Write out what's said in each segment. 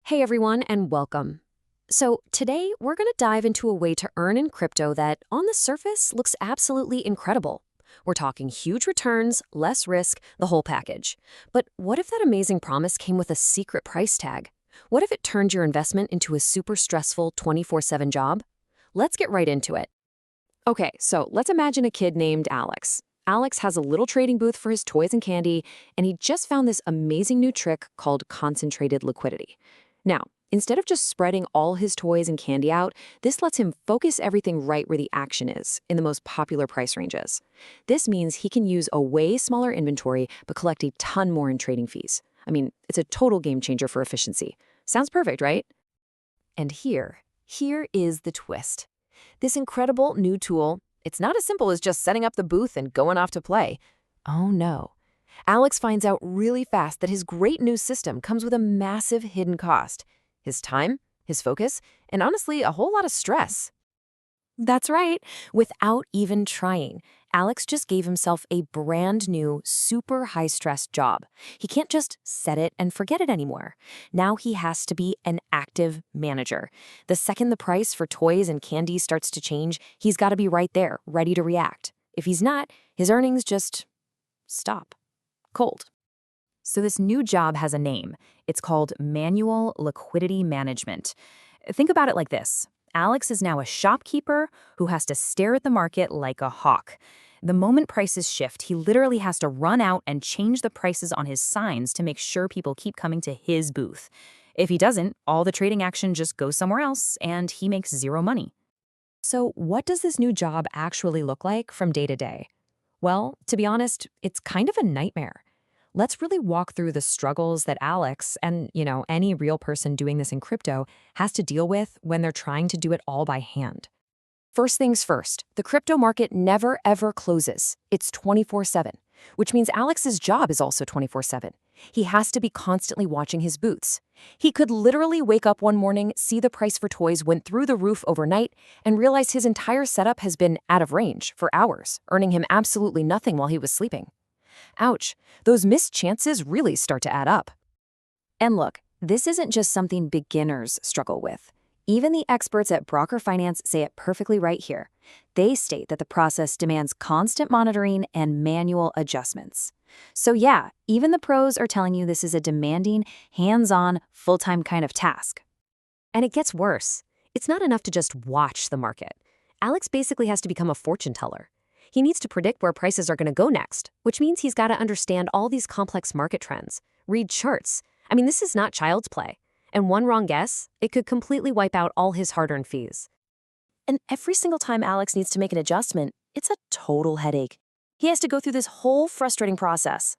Hey everyone, and welcome. So, today we're going to dive into a way to earn in crypto that, on the surface, looks absolutely incredible. We're talking huge returns, less risk, the whole package. But what if that amazing promise came with a secret price tag? What if it turned your investment into a super stressful 24/7 job? Let's get right into it. Okay, so let's imagine a kid named Alex. Alex has a little trading booth for his toys and candy, and he just found this amazing new trick called concentrated liquidity. Now, instead of just spreading all his toys and candy out, this lets him focus everything right where the action is, in the most popular price ranges. This means he can use a way smaller inventory but collect a ton more in trading fees. I mean, it's a total game changer for efficiency. Sounds perfect, right? And here is the twist. This incredible new tool, it's not as simple as just setting up the booth and going off to play. Oh no. Alex finds out really fast that his great new system comes with a massive hidden cost. His time, his focus, and honestly, a whole lot of stress. That's right. Without even trying, Alex just gave himself a brand new, super high-stress job. He can't just set it and forget it anymore. Now he has to be an active manager. The second the price for toys and candy starts to change, he's got to be right there, ready to react. If he's not, his earnings just stop. Cold. So this new job has a name. It's called Manual Liquidity Management. Think about it like this. Alex is now a shopkeeper who has to stare at the market like a hawk. The moment prices shift, he literally has to run out and change the prices on his signs to make sure people keep coming to his booth. If he doesn't, all the trading action just goes somewhere else, and he makes zero money. So what does this new job actually look like from day to day? Well, to be honest, it's kind of a nightmare. Let's really walk through the struggles that Alex and, any real person doing this in crypto has to deal with when they're trying to do it all by hand. First things first, the crypto market never ever closes. It's 24/7, which means Alex's job is also 24/7. He has to be constantly watching his booths. He could literally wake up one morning, see the price for toys went through the roof overnight, and realize his entire setup has been out of range for hours, earning him absolutely nothing while he was sleeping. Ouch, those missed chances really start to add up. And look, this isn't just something beginners struggle with. Even the experts at Broker Finance say it perfectly right here. They state that the process demands constant monitoring and manual adjustments. So yeah, even the pros are telling you this is a demanding, hands-on, full-time kind of task. And it gets worse. It's not enough to just watch the market. Alex basically has to become a fortune teller. He needs to predict where prices are going to go next, which means he's got to understand all these complex market trends, read charts. I mean, this is not child's play. And one wrong guess, it could completely wipe out all his hard-earned fees. And every single time Alex needs to make an adjustment, it's a total headache. He has to go through this whole frustrating process.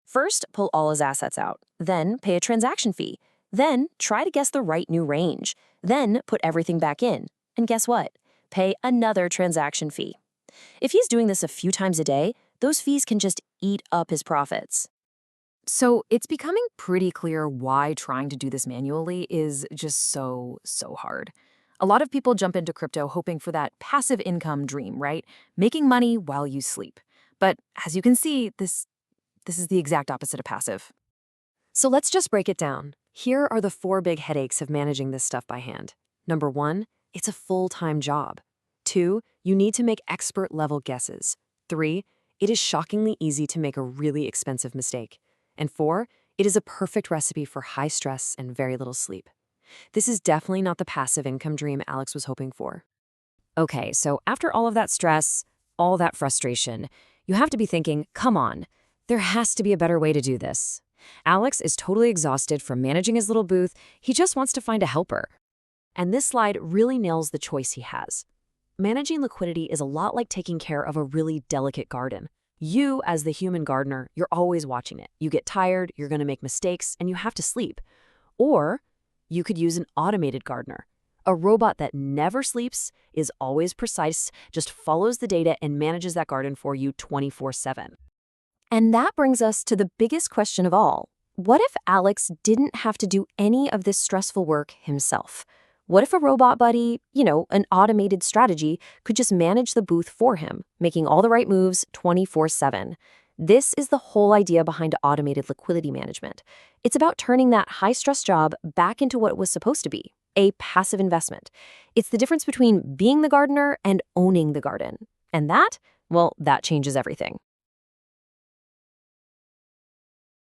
First, pull all his assets out, then pay a transaction fee, then try to guess the right new range, then put everything back in. And guess what? Pay another transaction fee. If he's doing this a few times a day, those fees can just eat up his profits. So it's becoming pretty clear why trying to do this manually is just so hard. A lot of people jump into crypto hoping for that passive income dream, right? Making money while you sleep. But as you can see, this is the exact opposite of passive. So let's just break it down. Here are the 4 big headaches of managing this stuff by hand. Number 1, it's a full-time job. 2, you need to make expert-level guesses. 3, it is shockingly easy to make a really expensive mistake. And 4, it is a perfect recipe for high stress and very little sleep. This is definitely not the passive income dream Alex was hoping for. Okay, so after all of that stress, all that frustration, you have to be thinking, come on, there has to be a better way to do this. Alex is totally exhausted from managing his little booth. He just wants to find a helper. And this slide really nails the choice he has. Managing liquidity is a lot like taking care of a really delicate garden. You, as the human gardener, you're always watching it. You get tired, you're going to make mistakes, and you have to sleep. Or you could use an automated gardener, a robot that never sleeps, is always precise, just follows the data and manages that garden for you 24/7. And that brings us to the biggest question of all. What if Alex didn't have to do any of this stressful work himself? What if a robot buddy, an automated strategy, could just manage the booth for him, making all the right moves 24/7? This is the whole idea behind automated liquidity management. It's about turning that high-stress job back into what it was supposed to be, a passive investment. It's the difference between being the gardener and owning the garden. And that, well, that changes everything.